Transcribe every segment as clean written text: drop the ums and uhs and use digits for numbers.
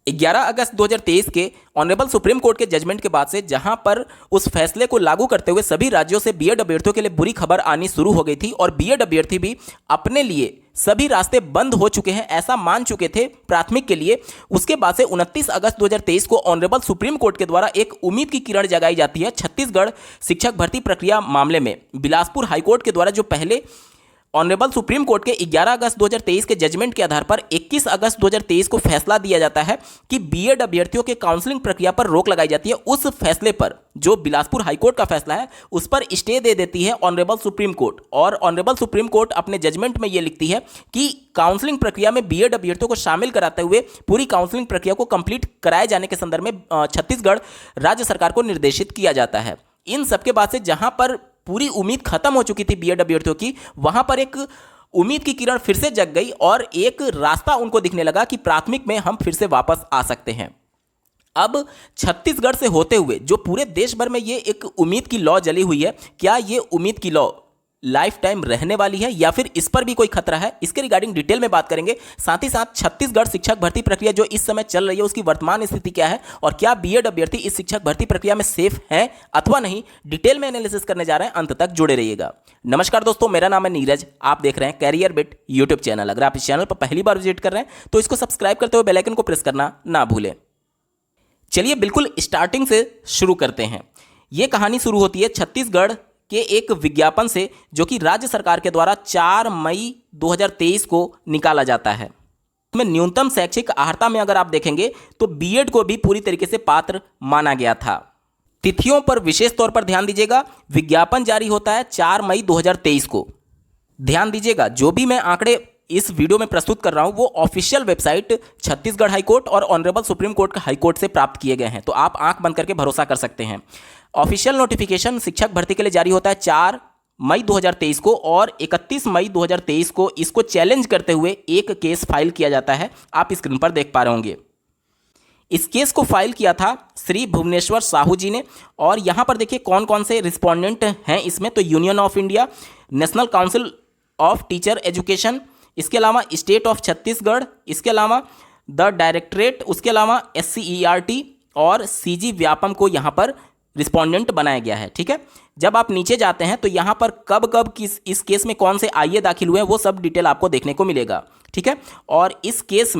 11 अगस्त 2023 के honourable supreme court के judgement के बाद से जहां पर उस फैसले को लागू करते हुए सभी राज्यों से बीएड अभ्यर्थियों के लिए बुरी खबर आनी शुरू हो गई थी और बीएड अभ्यर्थी भी अपने लिए सभी रास्ते बंद हो चुके हैं ऐसा मान चुके थे प्राथमिक के लिए। उसके बाद से 29 अगस्त 2023 को ऑनरेबल सुप्रीम कोर्ट के द्वारा एक उम्मीद की किरण जगाई जाती है छत्तीसगढ़ शिक्षक भर्ती प्रक्रिया मामले में। बिलासपुर हाईकोर्ट के द्वारा जो पहले ऑनरेबल सुप्रीम कोर्ट के 11 अगस्त 2023 के जजमेंट के आधार पर 21 अगस्त 2023 को फैसला दिया जाता है कि बीएड अभ्यर्थियों के काउंसलिंग प्रक्रिया पर रोक लगाई जाती है। उस फैसले पर जो बिलासपुर हाईकोर्ट का फैसला है उस पर स्टे दे देती है ऑनरेबल सुप्रीम कोर्ट और ऑनरेबल सुप्रीम कोर्ट अपने जजमेंट में यह लिखती है कि काउंसलिंग प्रक्रिया में बीएड अभ्यर्थियों को शामिल कराते हुए पूरी काउंसलिंग प्रक्रिया को कंप्लीट कराए जाने के संदर्भ में छत्तीसगढ़ राज्य सरकार को निर्देशित किया जाता है। इन सबके बाद से जहां पर पूरी उम्मीद खत्म हो चुकी थी बीएड अभ्यर्थियों की, वहां पर एक उम्मीद की किरण फिर से जग गई और एक रास्ता उनको दिखने लगा कि प्राथमिक में हम फिर से वापस आ सकते हैं। अब छत्तीसगढ़ से होते हुए जो पूरे देश भर में ये एक उम्मीद की लौ जली हुई है, क्या ये उम्मीद की लौ लाइफ टाइम रहने वाली है या फिर इस पर भी कोई खतरा है, इसके रिगार्डिंग डिटेल में बात करेंगे। साथ ही साथ छत्तीसगढ़ शिक्षक भर्ती प्रक्रिया जो इस समय चल रही है उसकी वर्तमान स्थिति क्या है और क्या बीएड अभ्यर्थी इस शिक्षक भर्ती प्रक्रिया में सेफ हैं अथवा नहीं, डिटेल में एनालिसिस करने जा रहे हैं। अंत तक जुड़े रहिएगा। नमस्कार दोस्तों, मेरा नाम है नीरज, आप देख रहे हैं कैरियर बिट यूट्यूब चैनल। अगर आप इस चैनल पर पहली बार विजिट कर रहे हैं तो इसको सब्सक्राइब करते हुए बेल आइकन को प्रेस करना ना भूलें। चलिए बिल्कुल स्टार्टिंग से शुरू करते हैं। यह कहानी शुरू होती है छत्तीसगढ़ के एक विज्ञापन से जो कि राज्य सरकार के द्वारा 4 मई 2023 को निकाला जाता है। इसमें न्यूनतम शैक्षिक अर्हता में अगर आप देखेंगे तो बीएड को भी पूरी तरीके से पात्र माना गया था। तिथियों पर विशेष तौर पर ध्यान दीजिएगा। विज्ञापन जारी होता है 4 मई 2023 को। ध्यान दीजिएगा, जो भी मैं आंकड़े इस वीडियो में प्रस्तुत कर रहा हूं वो ऑफिशियल वेबसाइट छत्तीसगढ़ हाईकोर्ट और ऑनरेबल सुप्रीम कोर्ट का हाईकोर्ट से प्राप्त किए गए हैं, तो आप आंख बंद करके भरोसा कर सकते हैं। ऑफिशियल नोटिफिकेशन शिक्षक भर्ती के लिए जारी होता है 4 मई 2023 को और 31 मई 2023 को इसको चैलेंज करते हुए एक केस फाइल किया जाता है। आप स्क्रीन पर देख पा रहे होंगे। इस केस को फाइल किया था श्री भुवनेश्वर साहू जी ने और यहां पर देखिए कौन कौन से रिस्पोंडेंट हैं इसमें। तो union of India, national council of teacher education, इसके अलावा स्टेट ऑफ छत्तीसगढ़, इसके अलावा द डायरेक्टरेट, उसके अलावा SCERT और CG व्यापम को यहाँ पर रिस्पोंडेंट बनाया गया है। ठीक है, जब आप नीचे जाते हैं तो यहाँ पर कब कब किस इस केस में कौन से आईए दाखिल हुए हैं वो सब डिटेल आपको देखने को मिलेगा। ठीक है, और इस केस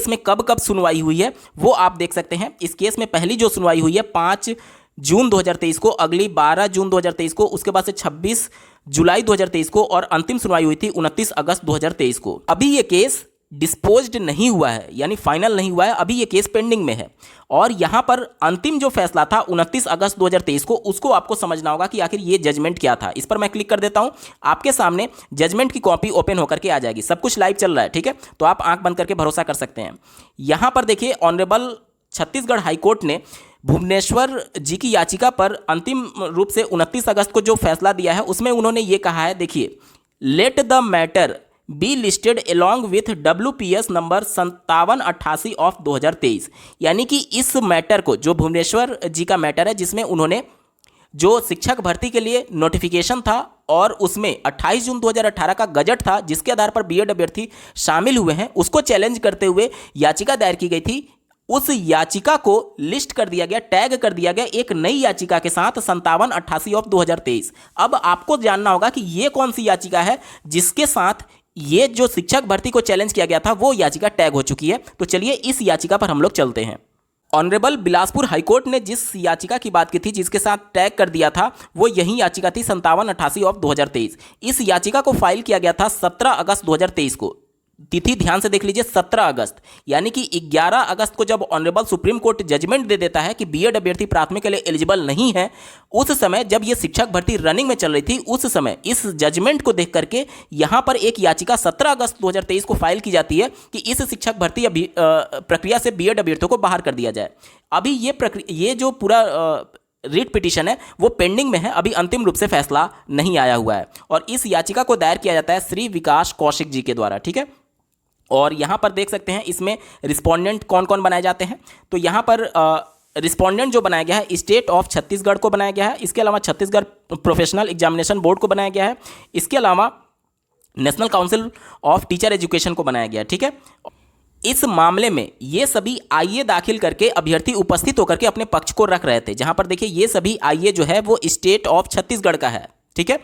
में कब कब सुनवाई हुई है वो आप देख सकते हैं। इस केस में पहली जो सुनवाई हुई है 5 जून 2023 को, अगली 12 जून 2023 को, उसके बाद से 26 जुलाई 2023 को और अंतिम सुनवाई हुई थी 29 अगस्त 2023 को। अभी ये केस डिस्पोज्ड नहीं हुआ है, यानी फाइनल नहीं हुआ है, अभी ये केस पेंडिंग में है। और यहाँ पर अंतिम जो फैसला था 29 अगस्त 2023 को, उसको आपको समझना होगा कि आखिर ये जजमेंट क्या था। इस पर मैं क्लिक कर देता हूँ, आपके सामने जजमेंट की कॉपी ओपन होकर के आ जाएगी। सब कुछ लाइव चल रहा है, ठीक है, तो आप आंख बंद करके भरोसा कर सकते हैं। यहाँ पर देखिए ऑनरेबल छत्तीसगढ़ हाईकोर्ट ने भुवनेश्वर जी की याचिका पर अंतिम रूप से 29 अगस्त को जो फैसला दिया है उसमें उन्होंने ये कहा है, देखिए, let the matter be listed along with WPS number 5788 of 2023। यानी कि इस मैटर को, जो भुवनेश्वर जी का मैटर है जिसमें उन्होंने जो शिक्षक भर्ती के लिए नोटिफिकेशन था और उसमें 28 जून 2018 का गजट था जिसके आधार पर बीएड अभ्यर्थी शामिल हुए हैं, उसको चैलेंज करते हुए याचिका दायर की गई थी। उस याचिका को लिस्ट कर दिया गया, टैग कर दिया गया एक नई याचिका के साथ 5788 ऑफ 2023। अब आपको जानना होगा कि ये कौन सी याचिका है जिसके साथ ये जो शिक्षक भर्ती को चैलेंज किया गया था वो याचिका टैग हो चुकी है। तो चलिए इस याचिका पर हम लोग चलते हैं। ऑनरेबल बिलासपुर हाईकोर्ट ने जिस याचिका की बात की थी जिसके साथ टैग कर दिया था वो यही याचिका थी 5788 ऑफ 2023। इस याचिका को फाइल किया गया था 17 अगस्त 2023 को। तिथि ध्यान से देख लीजिए, 17 अगस्त, यानी कि 11 अगस्त को जब ऑनरेबल सुप्रीम कोर्ट जजमेंट दे देता है कि बीएड अभ्यर्थी प्राथमिक के लिए एलिजिबल नहीं है, उस समय जब ये शिक्षक भर्ती रनिंग में चल रही थी, उस समय इस जजमेंट को देख करके यहाँ पर एक याचिका 17 अगस्त 2023 को फाइल की जाती है कि इस शिक्षक भर्ती प्रक्रिया से बीएड अभ्यर्थियों को बाहर कर दिया जाए। अभी ये जो पूरा रिट पिटीशन है वो पेंडिंग में है, अभी अंतिम रूप से फैसला नहीं आया हुआ है और इस याचिका को दायर किया जाता है श्री विकास कौशिक जी के द्वारा। ठीक है, और यहाँ पर देख सकते हैं इसमें रिस्पोंडेंट कौन कौन बनाए जाते हैं। तो यहाँ पर रिस्पोंडेंट जो बनाया गया है स्टेट ऑफ छत्तीसगढ़ को बनाया गया है, इसके अलावा छत्तीसगढ़ प्रोफेशनल एग्जामिनेशन बोर्ड को बनाया गया है, इसके अलावा national council of teacher education को बनाया गया है। ठीक है, इस मामले में ये सभी आईए दाखिल करके अभ्यर्थी उपस्थित होकर के अपने पक्ष को रख रहे थे। जहां पर देखिए ये सभी आईए जो है वो स्टेट ऑफ छत्तीसगढ़ का है, ठीक है,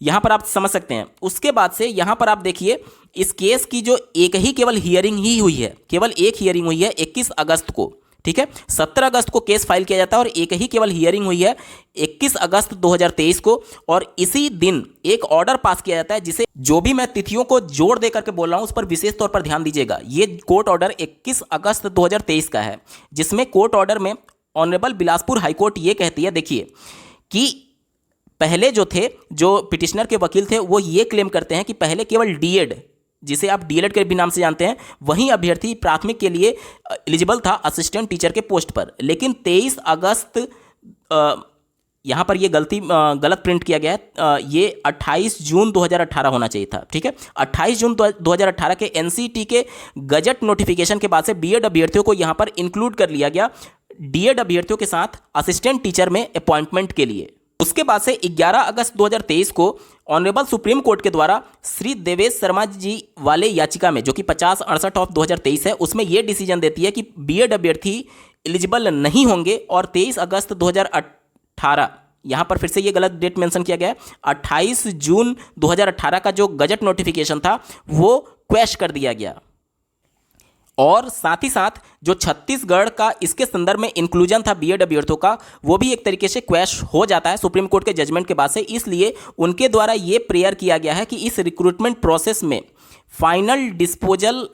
यहां पर आप समझ सकते हैं। उसके बाद से यहां पर आप देखिए इस केस की जो एक ही केवल हियरिंग ही हुई है, केवल एक हियरिंग हुई है 21 अगस्त को, ठीक है। 17 अगस्त को केस फाइल किया जाता है और एक ही केवल हियरिंग हुई है 21 अगस्त 2023 को, और इसी दिन एक ऑर्डर पास किया जाता है, जिसे जो भी मैं तिथियों को जोड़ दे करके बोल रहा हूं उस पर विशेष तौर पर ध्यान दीजिएगा। ये कोर्ट ऑर्डर 21 अगस्त 2023 का है, जिसमें कोर्ट ऑर्डर में ऑनरेबल बिलासपुर हाईकोर्ट ये कहती है, देखिए कि पहले जो थे, जो पिटिशनर के वकील थे, वो ये क्लेम करते हैं कि पहले केवल डीएड, जिसे आप डीएलएड के भी नाम से जानते हैं, वहीं अभ्यर्थी प्राथमिक के लिए एलिजिबल था असिस्टेंट टीचर के पोस्ट पर। लेकिन 23 अगस्त यहाँ पर ये गलत प्रिंट किया गया है, ये 28 जून 2018 होना चाहिए था, ठीक है। 28 जून 2018 के एनसीटी के गजट नोटिफिकेशन के बाद से बीएड अभ्यर्थियों को यहाँ पर इंक्लूड कर लिया गया डीएड अभ्यर्थियों के साथ असिस्टेंट टीचर में अपॉइंटमेंट के लिए। उसके बाद से 11 अगस्त 2023 को ऑनरेबल सुप्रीम कोर्ट के द्वारा श्री देवेश शर्मा जी वाले याचिका में, जो कि 5068 ऑफ 2023 है, उसमें यह डिसीजन देती है कि बीएड अभ्यर्थी एलिजिबल नहीं होंगे, और 23 अगस्त 2018, यहां पर फिर से ये गलत डेट मेंशन किया गया है, 28 जून 2018 का जो गजट नोटिफिकेशन था वो क्वैश कर दिया गया। और साथ ही साथ जो छत्तीसगढ़ का इसके संदर्भ में इंक्लूजन था बीएड अभ्यर्थियों का, वो भी एक तरीके से क्वैश हो जाता है सुप्रीम कोर्ट के जजमेंट के बाद से। इसलिए उनके द्वारा ये प्रेयर किया गया है कि इस रिक्रूटमेंट प्रोसेस में final disposal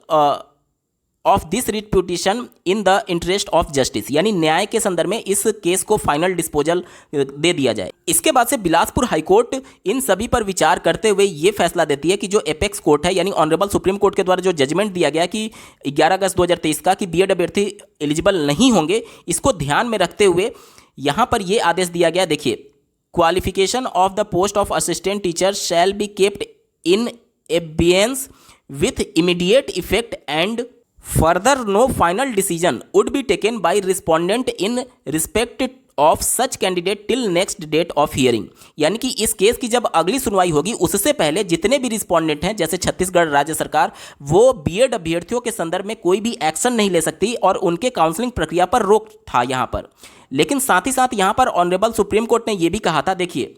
of this writ petition in the interest of justice, यानी न्याय के संदर्भ में इस केस को फाइनल डिस्पोजल दे दिया जाए। इसके बाद से बिलासपुर हाईकोर्ट इन सभी पर विचार करते हुए ये फैसला देती है कि जो एपेक्स कोर्ट है, यानी ऑनरेबल सुप्रीम कोर्ट के द्वारा जो जजमेंट दिया गया कि 11 अगस्त 2023 का कि बीएड अभ्यर्थी एलिजिबल नहीं होंगे, इसको ध्यान में रखते हुए यहाँ पर यह आदेश दिया गया, देखिए, qualification of the post of assistant teacher shall be kept in abeyance with immediate effect and further no final decision would be taken by respondent in respect of such candidate till next date of hearing। यानी कि इस case की जब अगली सुनवाई होगी उससे पहले जितने भी रिस्पोंडेंट हैं, जैसे छत्तीसगढ़ राज्य सरकार, वो बीएड अभ्यर्थियों के संदर्भ में कोई भी एक्शन नहीं ले सकती और उनके काउंसलिंग प्रक्रिया पर रोक था यहाँ पर। लेकिन साथ ही साथ यहाँ पर ऑनरेबल सुप्रीम कोर्ट ने यह भी कहा था, देखिए,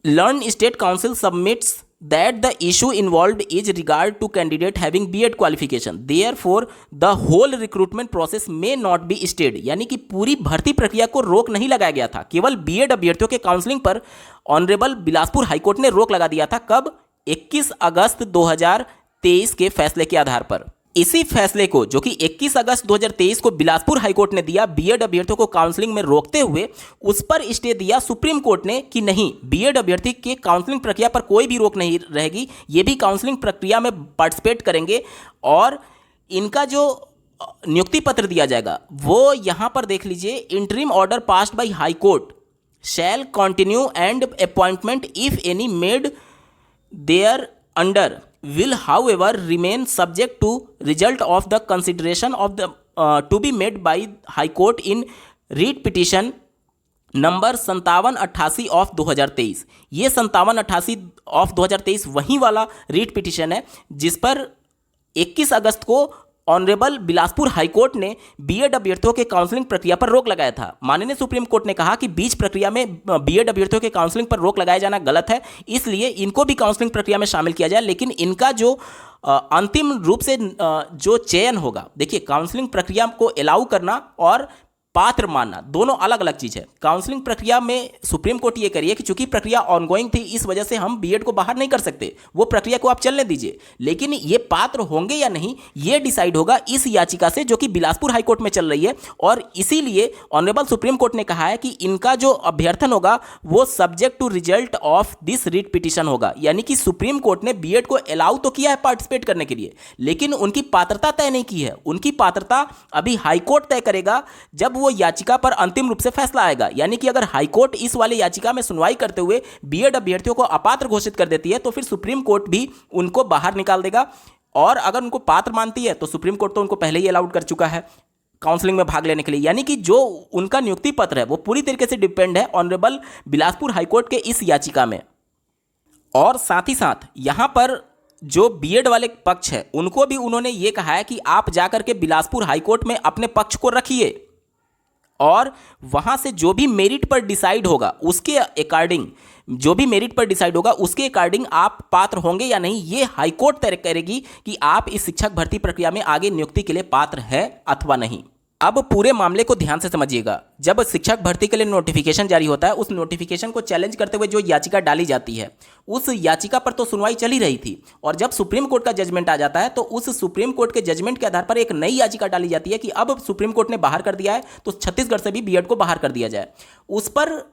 learn state council submits that the issue involved is regard to candidate having B.Ed qualification, therefore the whole recruitment process may not be stayed। यानी कि पूरी भर्ती प्रक्रिया को रोक नहीं लगाया गया था, केवल बीएड अभ्यर्थियों के काउंसलिंग पर ऑनरेबल बिलासपुर हाईकोर्ट ने रोक लगा दिया था। कब? 21 अगस्त 2023 के फैसले के आधार पर। इसी फैसले को, जो कि 21 अगस्त 2023 को बिलासपुर हाईकोर्ट ने दिया बीएड अभ्यर्थियों को काउंसलिंग में रोकते हुए, उस पर स्टे दिया सुप्रीम कोर्ट ने कि नहीं, बीएड अभ्यर्थी के काउंसलिंग प्रक्रिया पर कोई भी रोक नहीं रहेगी, ये भी काउंसलिंग प्रक्रिया में पार्टिसिपेट करेंगे और इनका जो नियुक्ति पत्र दिया जाएगा वो यहाँ पर देख लीजिए, interim order passed by high court shall continue and appointment if any made thereunder will however remain subject to result of the consideration of the to be made by High Court in read petition number 5788 of 2023। ये 5788 of 2023 वही वाला REET petition है जिस पर 21 अगस्त को honourable Bilaspur high court ने BEd अभ्यर्थियों के काउंसलिंग प्रक्रिया पर रोक लगाया था। माननीय सुप्रीम कोर्ट ने कहा कि बीच प्रक्रिया में बीएड अभ्यर्थियों के काउंसलिंग पर रोक लगाया जाना गलत है, इसलिए इनको भी काउंसलिंग प्रक्रिया में शामिल किया जाए, लेकिन इनका जो अंतिम रूप से जो चयन होगा, देखिए, काउंसलिंग प्रक्रिया को अलाउ करना और पात्र मानना दोनों अलग अलग चीज़ है। काउंसलिंग प्रक्रिया में सुप्रीम कोर्ट ये करिए कि चूंकि प्रक्रिया ऑनगोइंग थी, इस वजह से हम बीएड को बाहर नहीं कर सकते, वो प्रक्रिया को आप चलने दीजिए, लेकिन ये पात्र होंगे या नहीं ये डिसाइड होगा इस याचिका से, जो कि बिलासपुर हाईकोर्ट में चल रही है। और इसीलिए ऑनरेबल सुप्रीम कोर्ट ने कहा है कि इनका जो अभ्यर्थन होगा वो subject to result of this writ petition होगा। यानी कि सुप्रीम कोर्ट ने बीएड को अलाउ तो किया है पार्टिसिपेट करने के लिए, लेकिन उनकी पात्रता तय नहीं की है। उनकी पात्रता अभी हाईकोर्ट तय करेगा जब वो याचिका पर अंतिम रूप से फैसला आएगा। यानी कि अगर हाईकोर्ट इस वाले याचिका में सुनवाई करते हुए बीएड अभ्यर्थियों को अपात्र घोषित कर देती है तो फिर सुप्रीम कोर्ट भी उनको बाहर निकाल देगा, और अगर उनको पात्र मानती है तो सुप्रीम कोर्ट तो उनको पहले ही अलाउड कर चुका है काउंसलिंग में भाग लेने के लिए। यानी कि जो उनका नियुक्ति पत्र है वो पूरी तरीके से डिपेंड है ऑनरेबल बिलासपुर हाईकोर्ट के इस याचिका में। और साथ ही साथ यहां पर जो बीएड वाले पक्ष है उनको भी उन्होंने ये कहा है कि आप जाकर के बिलासपुर हाईकोर्ट में अपने पक्ष को रखिए और वहां से जो भी मेरिट पर डिसाइड होगा उसके अकॉर्डिंग, जो भी मेरिट पर डिसाइड होगा उसके अकॉर्डिंग आप पात्र होंगे या नहीं, ये हाईकोर्ट तय करेगी कि आप इस शिक्षक भर्ती प्रक्रिया में आगे नियुक्ति के लिए पात्र हैं अथवा नहीं। अब पूरे मामले को ध्यान से समझिएगा। जब शिक्षक भर्ती के लिए नोटिफिकेशन जारी होता है, उस नोटिफिकेशन को चैलेंज करते हुए जो याचिका डाली जाती है, उस याचिका पर तो सुनवाई चल ही रही थी और जब सुप्रीम कोर्ट का जजमेंट आ जाता है तो उस सुप्रीम कोर्ट के जजमेंट के आधार पर एक नई याचिका डाली जाती है कि अब सुप्रीम कोर्ट ने बाहर कर दिया है तो छत्तीसगढ़ से भी बीएड को बाहर कर दिया जाए। उस पर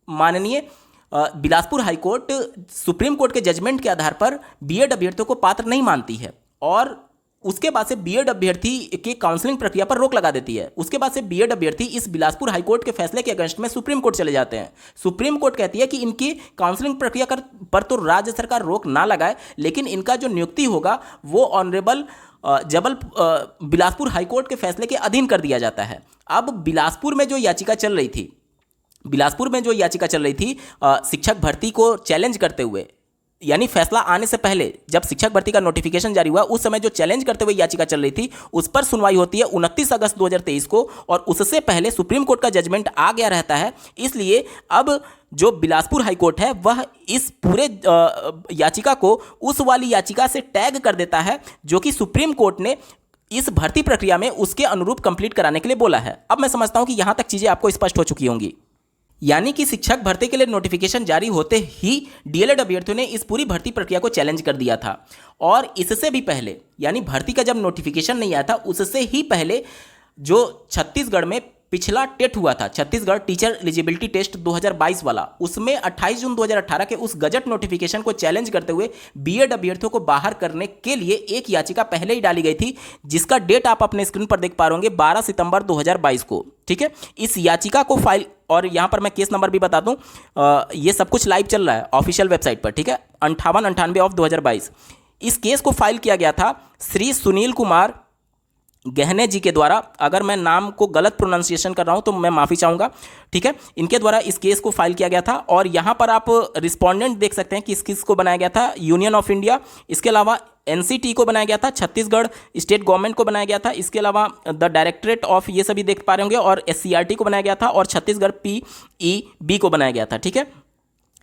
माननीय बिलासपुर हाईकोर्ट सुप्रीम कोर्ट के जजमेंट के आधार पर बीएड अभ्यर्थियों को पात्र नहीं मानती है और उसके बाद से बीएड अभ्यर्थी के काउंसलिंग प्रक्रिया पर रोक लगा देती है। उसके बाद से बीएड अभ्यर्थी इस बिलासपुर हाईकोर्ट के फैसले के अगेंस्ट में सुप्रीम कोर्ट चले जाते हैं। सुप्रीम कोर्ट कहती है कि इनकी काउंसलिंग प्रक्रिया पर तो राज्य सरकार रोक ना लगाए, लेकिन इनका जो नियुक्ति होगा वो ऑनरेबल बिलासपुर हाईकोर्ट के फैसले के अधीन कर दिया जाता है। अब बिलासपुर में जो याचिका चल रही थी शिक्षक भर्ती को चैलेंज करते हुए, यानी फैसला आने से पहले जब शिक्षक भर्ती का नोटिफिकेशन जारी हुआ उस समय जो चैलेंज करते हुए याचिका चल रही थी उस पर सुनवाई होती है 29 अगस्त 2023 को और उससे पहले सुप्रीम कोर्ट का जजमेंट आ गया रहता है। इसलिए अब जो बिलासपुर हाईकोर्ट है वह इस पूरे याचिका को उस वाली याचिका से टैग कर देता है जो कि सुप्रीम कोर्ट ने इस भर्ती प्रक्रिया में उसके अनुरूप कंप्लीट कराने के लिए बोला है। अब मैं समझता हूं कि यहां तक चीजें आपको स्पष्ट हो चुकी होंगी। यानी कि शिक्षक भर्ती के लिए नोटिफिकेशन जारी होते ही डीएलएड अभ्यर्थियों ने इस पूरी भर्ती प्रक्रिया को चैलेंज कर दिया था और इससे भी पहले, यानी भर्ती का जब नोटिफिकेशन नहीं आया था उससे ही पहले जो छत्तीसगढ़ में पिछला टेट हुआ था, छत्तीसगढ़ टीचर एलिजिबिलिटी टेस्ट 2022 वाला, उसमें 28 जून 2018 के उस गजट नोटिफिकेशन को चैलेंज करते हुए बीएड अभ्यर्थियों को बाहर करने के लिए एक याचिका पहले ही डाली गई थी जिसका डेट आप अपने स्क्रीन पर देख पा रहे होंगे 12 सितंबर 2022 को। ठीक है, इस याचिका को फाइल, और यहां पर मैं केस नंबर भी बता दूं, ये सब कुछ लाइव चल रहा है ऑफिशियल वेबसाइट पर। ठीक है, 5898/2022 इस केस को फाइल किया गया था श्री सुनील कुमार गहने जी के द्वारा। अगर मैं नाम को गलत प्रोनाउंसिएशन कर रहा हूं तो मैं माफ़ी चाहूँगा। ठीक है, इनके द्वारा इस केस को फाइल किया गया था और यहाँ पर आप रिस्पोंडेंट देख सकते हैं कि इस केस को बनाया गया था यूनियन ऑफ इंडिया, इसके अलावा एनसीटी को बनाया गया था, छत्तीसगढ़ स्टेट गवर्नमेंट को बनाया गया था, इसके अलावा द डायरेक्टरेट ऑफ, ये सभी देख पा रहे होंगे, और एससीईआरटी को बनाया गया था और छत्तीसगढ़ पीईबी को बनाया गया था। ठीक है,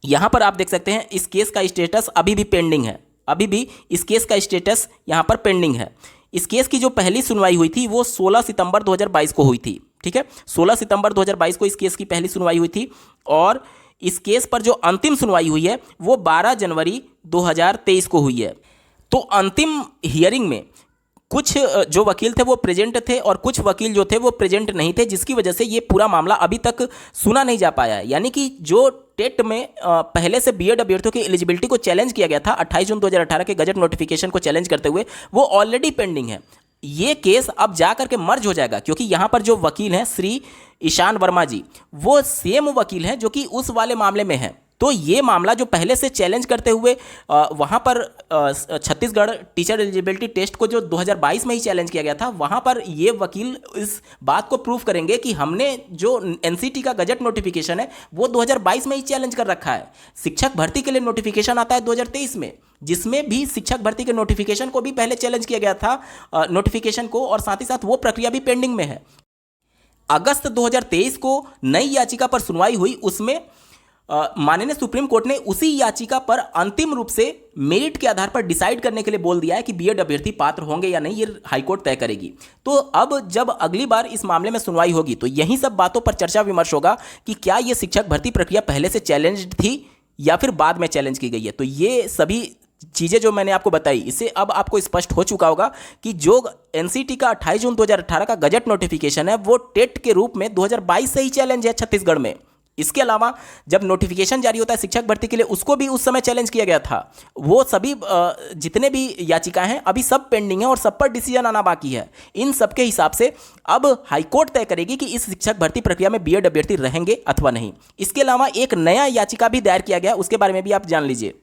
यहाँ पर आप देख सकते हैं इस केस का स्टेटस अभी भी पेंडिंग है, अभी भी इस केस का स्टेटस यहाँ पर पेंडिंग है। इस केस की जो पहली सुनवाई हुई थी वो 16 सितंबर 2022 को हुई थी। ठीक है, 16 सितंबर 2022 को इस केस की पहली सुनवाई हुई थी और इस केस पर जो अंतिम सुनवाई हुई है वो 12 जनवरी 2023 को हुई है। तो अंतिम हियरिंग में कुछ जो वकील थे वो प्रेजेंट थे और कुछ वकील जो थे वो प्रेजेंट नहीं थे, जिसकी वजह से ये पूरा मामला अभी तक सुना नहीं जा पाया है। यानी कि जो टेट में पहले से बीएड अभ्यर्थियों की एलिजिबिलिटी को चैलेंज किया गया था 28 जून 2018 के गजट नोटिफिकेशन को चैलेंज करते हुए, वो ऑलरेडी पेंडिंग है। ये केस अब जा करके मर्ज हो जाएगा क्योंकि यहाँ पर जो वकील हैं श्री ईशान वर्मा जी, वो सेम वकील हैं जो कि उस वाले मामले में हैं। तो ये मामला जो पहले से चैलेंज करते हुए वहाँ पर छत्तीसगढ़ टीचर एलिजिबिलिटी टेस्ट को जो 2022 में ही चैलेंज किया गया था, वहाँ पर ये वकील इस बात को प्रूव करेंगे कि हमने जो एनसीटी का गजट नोटिफिकेशन है वो 2022 में ही चैलेंज कर रखा है। शिक्षक भर्ती के लिए नोटिफिकेशन आता है 2023 में, जिसमें भी शिक्षक भर्ती के नोटिफिकेशन को भी पहले चैलेंज किया गया था नोटिफिकेशन को, और साथ ही साथ वो प्रक्रिया भी पेंडिंग में है। अगस्त 2023 को नई याचिका पर सुनवाई हुई, उसमें माननीय सुप्रीम कोर्ट ने उसी याचिका पर अंतिम रूप से मेरिट के आधार पर डिसाइड करने के लिए बोल दिया है कि बीएड अभ्यर्थी पात्र होंगे या नहीं, ये हाईकोर्ट तय करेगी। तो अब जब अगली बार इस मामले में सुनवाई होगी तो यही सब बातों पर चर्चा विमर्श होगा कि क्या ये शिक्षक भर्ती प्रक्रिया पहले से चैलेंज थी या फिर बाद में चैलेंज की गई है। तो ये सभी चीज़ें जो मैंने आपको बताई, इससे अब आपको स्पष्ट हो चुका होगा कि जो एनसीटी का 28 जून 2018 का गजट नोटिफिकेशन है वो टेट के रूप में 2022 से ही चैलेंज है छत्तीसगढ़ में। इसके अलावा जब नोटिफिकेशन जारी होता है शिक्षक भर्ती के लिए, उसको भी उस समय चैलेंज किया गया था। वो सभी जितने भी याचिकाएं हैं अभी सब पेंडिंग है और सब पर डिसीजन आना बाकी है। इन सब के हिसाब से अब हाईकोर्ट तय करेगी कि इस शिक्षक भर्ती प्रक्रिया में बीएड अभ्यर्थी रहेंगे अथवा नहीं। इसके अलावा एक नया याचिका भी दायर किया गया, उसके बारे में भी आप जान लीजिए।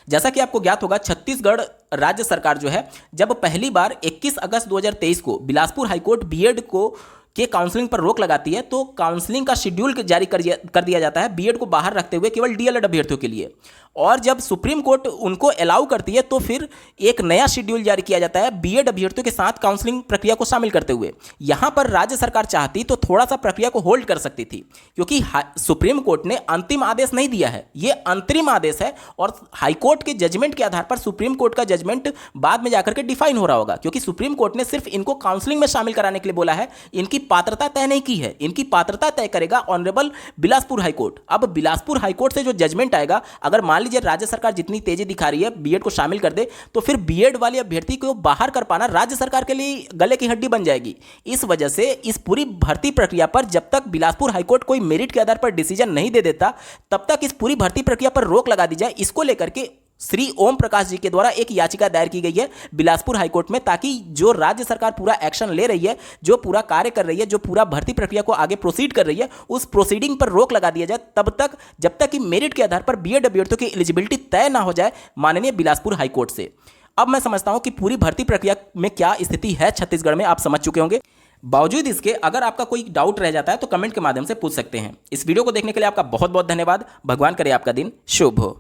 जैसा कि आपको ज्ञात होगा, छत्तीसगढ़ राज्य सरकार जो है, जब पहली बार 21 अगस्त 2023 को बिलासपुर हाईकोर्ट बीएड को के काउंसलिंग पर रोक लगाती है, तो काउंसलिंग का शेड्यूल जारी कर दिया जाता है बीएड को बाहर रखते हुए केवल डीएलएड अभ्यर्थियों के लिए। और जब सुप्रीम कोर्ट उनको अलाउ करती है तो फिर एक नया शेड्यूल जारी किया जाता है बीएड अभ्यर्थियों के साथ काउंसलिंग प्रक्रिया को शामिल करते हुए। यहां पर राज्य सरकार चाहती तो थोड़ा सा प्रक्रिया को होल्ड कर सकती थी, क्योंकि सुप्रीम कोर्ट ने अंतिम आदेश नहीं दिया है, ये अंतरिम आदेश है और हाईकोर्ट के जजमेंट के आधार पर सुप्रीम कोर्ट का जजमेंट बाद में जाकर के डिफाइन हो रहा होगा, क्योंकि सुप्रीम कोर्ट ने सिर्फ इनको काउंसलिंग में शामिल कराने के लिए बोला है, इनकी पात्रता तय नहीं की है। इनकी पात्रता तय करेगा ऑनरेबल बिलासपुर हाईकोर्ट। अब बिलासपुर हाईकोर्ट से जो जजमेंट आएगा, अगर मान लीजिए राज्य सरकार जितनी तेजी दिखा रही है बीएड को शामिल कर दे, तो फिर बीएड वाले अभ्यर्थी को बाहर कर पाना राज्य सरकार के लिए गले की हड्डी बन जाएगी। इस वजह से इस पूरी भर्ती प्रक्रिया पर जब तक बिलासपुर हाईकोर्ट कोई मेरिट के आधार पर डिसीजन नहीं दे देता, तब तक इस पूरी भर्ती प्रक्रिया पर रोक लगा दी जाए। इसको लेकर के श्री ओम प्रकाश जी के द्वारा एक याचिका दायर की गई है बिलासपुर हाईकोर्ट में, ताकि जो राज्य सरकार पूरा एक्शन ले रही है, जो पूरा कार्य कर रही है, जो पूरा भर्ती प्रक्रिया को आगे प्रोसीड कर रही है, उस प्रोसीडिंग पर रोक लगा दिया जाए तब तक, जब तक कि मेरिट के आधार पर बीएड अभ्यर्थियों की एलिजिबिलिटी तय ना हो जाए माननीय बिलासपुर हाईकोर्ट से। अब मैं समझता हूं कि पूरी भर्ती प्रक्रिया में क्या स्थिति है छत्तीसगढ़ में, आप समझ चुके होंगे। बावजूद इसके अगर आपका कोई डाउट रह जाता है तो कमेंट के माध्यम से पूछ सकते हैं। इस वीडियो को देखने के लिए आपका बहुत बहुत धन्यवाद। भगवान करे आपका दिन शुभ हो।